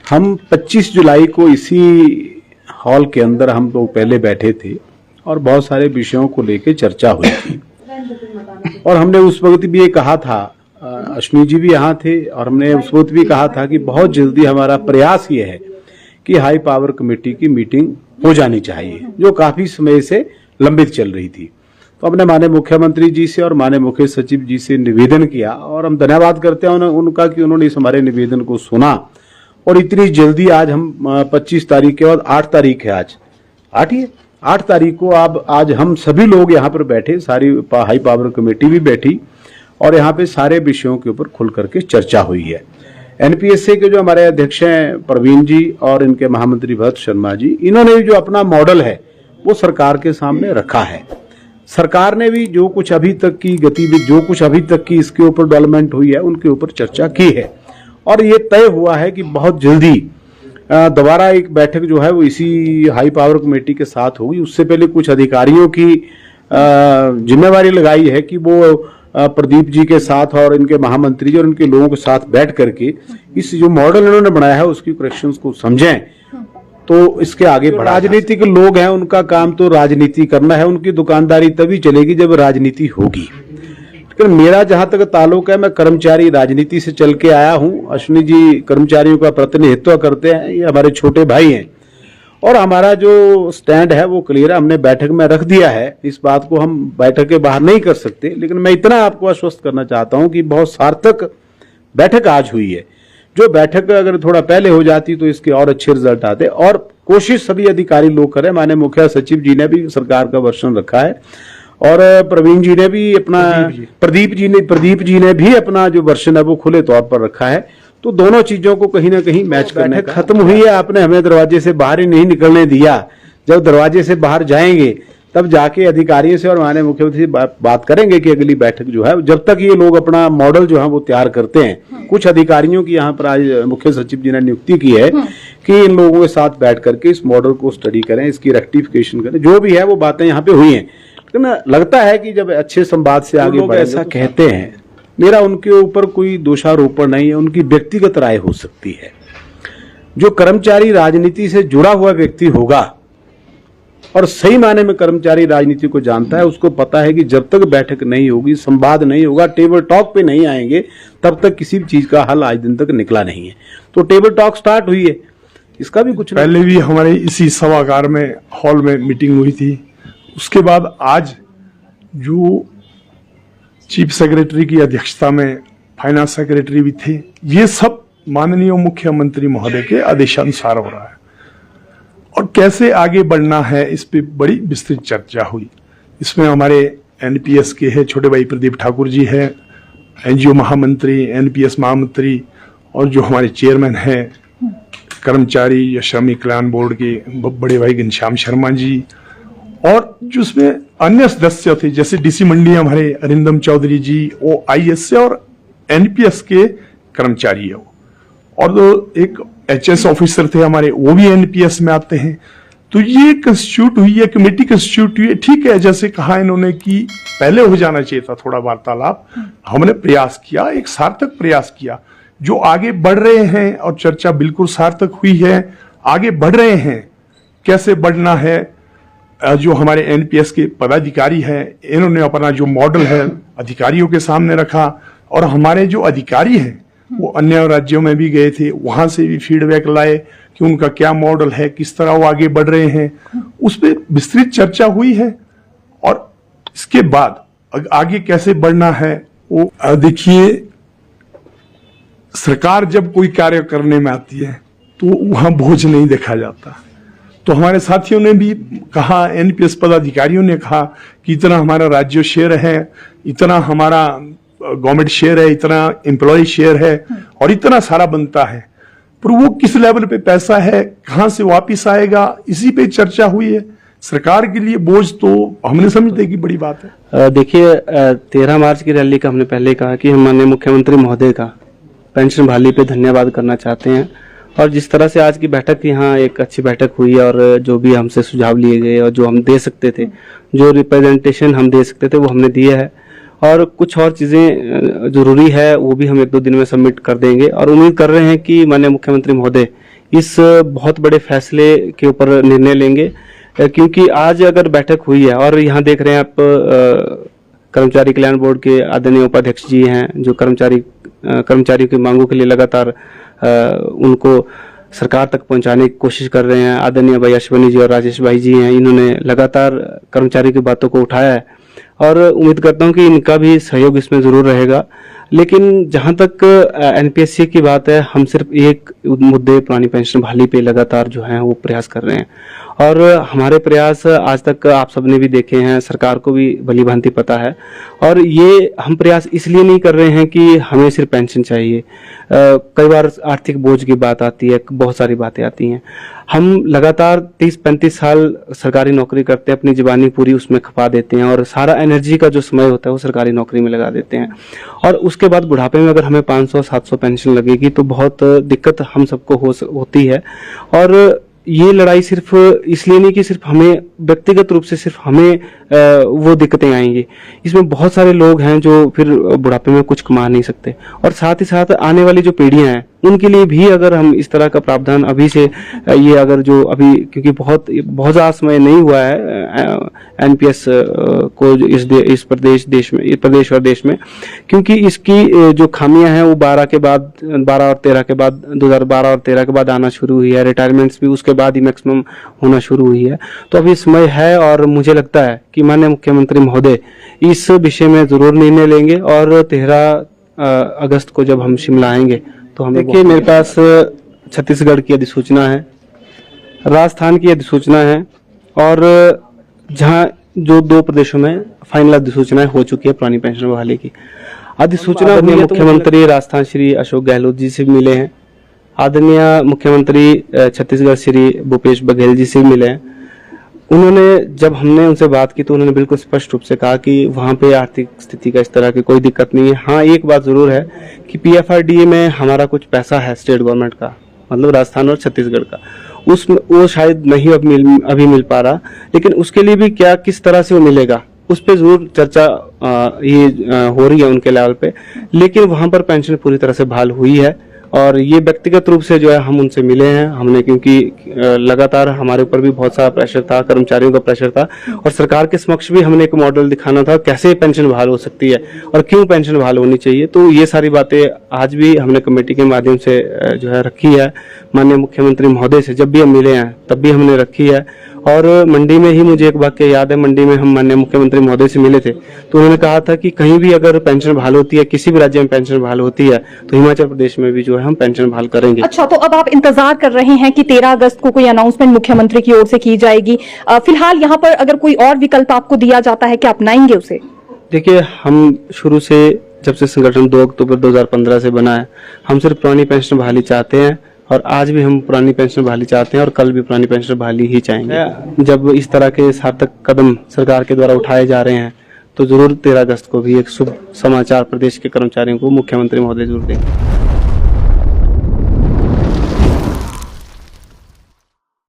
हम 25 जुलाई को इसी हॉल के अंदर हम लोग पहले बैठे थे और बहुत सारे विषयों को लेकर चर्चा हुई थी और हमने उस वक्त भी ये कहा था, अश्विनी जी भी यहाँ थे और हमने उस वक्त भी कहा था कि बहुत जल्दी हमारा प्रयास ये है कि हाई पावर कमेटी की मीटिंग हो जानी चाहिए, जो काफी समय से लंबित चल रही थी। तो हमने माननीय मुख्यमंत्री जी से और माननीय मुख्य सचिव जी से निवेदन किया और हम धन्यवाद करते हैं उनका कि उन्होंने इस हमारे निवेदन को सुना और इतनी जल्दी आज हम 25 तारीख के बाद 8 तारीख है, आज 8 तारीख को आज हम सभी लोग यहाँ पर बैठे, सारी हाई पावर कमेटी भी बैठी और यहाँ पे सारे विषयों के ऊपर खुल करके चर्चा हुई है। एनपीएसए के जो हमारे अध्यक्ष हैं प्रवीण जी और इनके महामंत्री भरत शर्मा जी, इन्होंने जो अपना मॉडल है वो सरकार के सामने रखा है। सरकार ने भी जो कुछ अभी तक की गतिविधि, जो कुछ अभी तक की इसके ऊपर डेवलपमेंट हुई है, उनके ऊपर चर्चा की है और ये तय हुआ है कि बहुत जल्दी दोबारा एक बैठक जो है वो इसी हाई पावर कमेटी के साथ होगी। उससे पहले कुछ अधिकारियों की जिम्मेवारी लगाई है कि वो प्रदीप जी के साथ और इनके महामंत्री जी और इनके लोगों के साथ बैठ करके इस जो मॉडल इन्होंने बनाया है उसकी करेक्शंस को समझें तो इसके आगे बढ़ा। राजनीतिक लोग हैं, उनका काम तो राजनीति करना है, उनकी दुकानदारी तभी चलेगी जब राजनीति होगी। लेकिन मेरा जहां तक ताल्लुक है, मैं कर्मचारी राजनीति से चल के आया हूं। अश्विनी जी कर्मचारियों का प्रतिनिधित्व करते हैं, ये हमारे छोटे भाई हैं और हमारा जो स्टैंड है वो क्लियर है, हमने बैठक में रख दिया है। इस बात को हम बैठक के बाहर नहीं कर सकते, लेकिन मैं इतना आपको आश्वस्त करना चाहता हूं कि बहुत सार्थक बैठक आज हुई है। जो बैठक अगर थोड़ा पहले हो जाती तो इसके और अच्छे रिजल्ट आते और कोशिश सभी अधिकारी लोग करें। माननीय मुख्य सचिव जी ने भी सरकार का वर्षन रखा है और प्रवीण जी ने भी अपना, प्रदीप जी ने भी अपना जो वर्षन है वो खुले तौर पर रखा है। तो दोनों चीजों को कहीं ना कहीं मैच करने का खत्म हुई है। आपने हमें दरवाजे से बाहर ही नहीं निकलने दिया। जब दरवाजे से बाहर जाएंगे तब जाके अधिकारियों से और माननीय मुख्यमंत्री से बात करेंगे कि अगली बैठक जो है, जब तक ये लोग अपना मॉडल जो है वो तैयार करते हैं। कुछ अधिकारियों की यहाँ पर आज मुख्य सचिव जी ने नियुक्ति की है कि इन लोगों के साथ बैठ करके इस मॉडल को स्टडी करें, इसकी रेक्टिफिकेशन करें। जो भी है वो बातें यहाँ पे हुई हैं, लेकिन लगता है कि जब अच्छे संवाद से आगे बढ़े, ऐसा कहते हैं। मेरा उनके ऊपर कोई दोषारोपण नहीं है, उनकी व्यक्तिगत राय हो सकती है। जो कर्मचारी राजनीति से जुड़ा हुआ व्यक्ति होगा और सही मायने में कर्मचारी राजनीति को जानता है, उसको पता है कि जब तक बैठक नहीं होगी, संवाद नहीं होगा, टेबल टॉक पे नहीं आएंगे, तब तक किसी भी चीज का हल आज दिन तक निकला नहीं है। तो टेबल टॉक स्टार्ट हुई है, इसका भी कुछ पहले भी हमारे इसी सभागार में हॉल में मीटिंग हुई थी। उसके बाद आज जो चीफ सेक्रेटरी की अध्यक्षता में फाइनेंस सेक्रेटरी भी थे, ये सब माननीय मुख्यमंत्री महोदय के आदेशानुसार हो रहा है और कैसे आगे बढ़ना है इस पे बड़ी विस्तृत चर्चा हुई। इसमें हमारे एनपीएस के है छोटे भाई प्रदीप ठाकुर जी है, एनजीओ महामंत्री, एनपीएस महामंत्री और जो हमारे चेयरमैन है कर्मचारी या श्रमिक कल्याण बोर्ड के बड़े भाई घनश्याम शर्मा जी और जो उसमें अन्य सदस्य थे जैसे डीसी मंडी हमारे अरिंदम चौधरी जी, वो आईएएस से और एनपीएस के कर्मचारी है वो, और जो एक एचएस ऑफिसर थे हमारे, वो भी एनपीएस में आते हैं। तो ये कंस्टिट्यूट हुई है, कमेटी कंस्टिट्यूट हुई है। ठीक है, जैसे कहा इन्होंने कि पहले हो जाना चाहिए था थोड़ा वार्तालाप, हमने प्रयास किया, एक सार्थक प्रयास किया। जो आगे बढ़ रहे हैं और चर्चा बिल्कुल सार्थक हुई है, आगे बढ़ रहे हैं, कैसे बढ़ना है। जो हमारे एनपीएस के पदाधिकारी हैं, इन्होंने अपना जो मॉडल है अधिकारियों के सामने रखा और हमारे जो अधिकारी हैं वो अन्य राज्यों में भी गए थे, वहां से भी फीडबैक लाए कि उनका क्या मॉडल है, किस तरह वो आगे बढ़ रहे हैं, उस पर विस्तृत चर्चा हुई है। और इसके बाद आगे कैसे बढ़ना है वो देखिए, सरकार जब कोई कार्य करने में आती है तो वहां बोझ नहीं देखा जाता। तो हमारे साथियों ने भी कहा, एनपीएस पदाधिकारियों ने कहा कि इतना हमारा राज्य शेयर है, इतना हमारा गवर्नमेंट शेयर है, इतना एम्प्लॉय शेयर है और इतना सारा बनता है, पर वो किस लेवल पे पैसा है, कहां से वापिस आएगा, इसी पे चर्चा हुई है। सरकार के लिए बोझ तो हमने समझते कि बड़ी बात है। देखिए 13 मार्च की रैली का हमने पहले कहा कि हम माननीय मुख्यमंत्री महोदय का पेंशन बहाली पे धन्यवाद करना चाहते हैं और जिस तरह से आज की बैठक यहाँ एक अच्छी बैठक हुई और जो भी हमसे सुझाव लिए गए और जो हम दे सकते थे, जो रिप्रेजेंटेशन हम दे सकते थे वो हमने दिया है और कुछ और चीज़ें जरूरी है वो भी हम 1-2 दिन में सबमिट कर देंगे और उम्मीद कर रहे हैं कि माननीय मुख्यमंत्री महोदय इस बहुत बड़े फैसले के ऊपर निर्णय लेंगे, क्योंकि आज अगर बैठक हुई है और यहाँ देख रहे हैं आप कर्मचारी कल्याण बोर्ड के आदरणीय उपाध्यक्ष जी हैं जो कर्मचारियों की मांगों के लिए लगातार उनको सरकार तक पहुंचाने की कोशिश कर रहे हैं। आदरणीय भाई अश्विनी जी और राजेश भाई जी हैं, इन्होंने लगातार कर्मचारियों की बातों को उठाया है और उम्मीद करता हूं कि इनका भी सहयोग इसमें जरूर रहेगा। लेकिन जहां तक एनपीएससी की बात है, हम सिर्फ एक मुद्दे पुरानी पेंशन बहाली पे लगातार जो है वो प्रयास कर रहे हैं और हमारे प्रयास आज तक आप सबने भी देखे हैं, सरकार को भी भली भांति पता है। और ये हम प्रयास इसलिए नहीं कर रहे हैं कि हमें सिर्फ पेंशन चाहिए। कई बार आर्थिक बोझ की बात आती है, बहुत सारी बातें आती हैं। हम लगातार 30-35 साल सरकारी नौकरी करते हैं, अपनी जवानी पूरी उसमें खपा देते हैं और सारा एनर्जी का जो समय होता है वो सरकारी नौकरी में लगा देते हैं और उसके बाद बुढ़ापे में अगर हमें 500-700 पेंशन लगेगी तो बहुत दिक्कत हम सबको होती है। और ये लड़ाई सिर्फ इसलिए नहीं कि सिर्फ हमें व्यक्तिगत रूप से सिर्फ हमें वो दिक्कतें आएंगी, इसमें बहुत सारे लोग हैं जो फिर बुढ़ापे में कुछ कमा नहीं सकते और साथ ही साथ आने वाली जो पीढ़ियां हैं उनके लिए भी अगर हम इस तरह का प्रावधान अभी से ये अगर जो अभी, क्योंकि बहुत ज्यादा समय नहीं हुआ है एनपीएस को इस प्रदेश और देश में, क्योंकि इसकी जो खामियां हैं वो 12 और 13 के बाद 2012 और 13 के बाद आना शुरू हुई है। रिटायरमेंट्स भी उसके बाद ही मैक्सिमम होना शुरू हुई है। तो अभी समय है और मुझे लगता है कि माननीय मुख्यमंत्री महोदय इस विषय में जरूर निर्णय लेंगे और 13 अगस्त को जब हम शिमला आएंगे तो हम देखिए, मेरे पास छत्तीसगढ़ की अधिसूचना है, राजस्थान की अधिसूचना है और जहां जो 2 प्रदेशों में फाइनल अधिसूचनाएं हो चुकी है पुरानी पेंशन बहाली की। अधिसूचना आदरणीय मुख्यमंत्री राजस्थान श्री अशोक गहलोत जी से मिले हैं, आदरणीय मुख्यमंत्री छत्तीसगढ़ श्री भूपेश बघेल जी से मिले हैं। उन्होंने, जब हमने उनसे बात की तो उन्होंने बिल्कुल स्पष्ट रूप से कहा कि वहां पे आर्थिक स्थिति का इस तरह की कोई दिक्कत नहीं है। हाँ, एक बात जरूर है कि पीएफआरडीए में हमारा कुछ पैसा है स्टेट गवर्नमेंट का, मतलब राजस्थान और छत्तीसगढ़ का, उसमें वो शायद नहीं अभी मिल पा रहा, लेकिन उसके लिए भी क्या किस तरह से वो मिलेगा उस पर जरूर चर्चा हो रही है उनके लेवल पे। लेकिन वहां पर पेंशन पूरी तरह से बहाल हुई है और ये व्यक्तिगत रूप से जो है हम उनसे मिले हैं हमने, क्योंकि लगातार हमारे ऊपर भी बहुत सारा प्रेशर था, कर्मचारियों का प्रेशर था और सरकार के समक्ष भी हमने एक मॉडल दिखाना था कैसे पेंशन बहाल हो सकती है और क्यों पेंशन बहाल होनी चाहिए। तो ये सारी बातें आज भी हमने कमेटी के माध्यम से जो है रखी है माननीय मुख्यमंत्री महोदय से। जब भी हम मिले हैं तब भी हमने रखी है और मंडी में ही मुझे एक वाक्य याद है, मंडी में हम माननीय मुख्यमंत्री महोदय से मिले थे तो उन्होंने कहा था कि कहीं भी अगर पेंशन बहाल होती है, किसी भी राज्य में पेंशन बहाल होती है तो हिमाचल प्रदेश में भी जो है हम पेंशन बहाल करेंगे। अच्छा, तो अब आप इंतजार कर रहे हैं कि 13 अगस्त को कोई अनाउंसमेंट मुख्यमंत्री की ओर से की जाएगी। फिलहाल यहाँ पर अगर कोई और विकल्प आपको दिया जाता है, क्या अपनाएंगे उसे? देखिए, हम शुरू से जब से संगठन 2 अक्टूबर 2015 से बना है, हम सिर्फ पुरानी पेंशन बहाली चाहते हैं और आज भी हम पुरानी पेंशन बहाली चाहते हैं और कल भी पुरानी पेंशन बहाली ही चाहेंगे। जब इस तरह के सार्थक कदम सरकार के द्वारा उठाए जा रहे हैं तो जरूर 13 अगस्त को भी एक शुभ समाचार प्रदेश के कर्मचारियों को मुख्यमंत्री महोदय जरूर देंगे।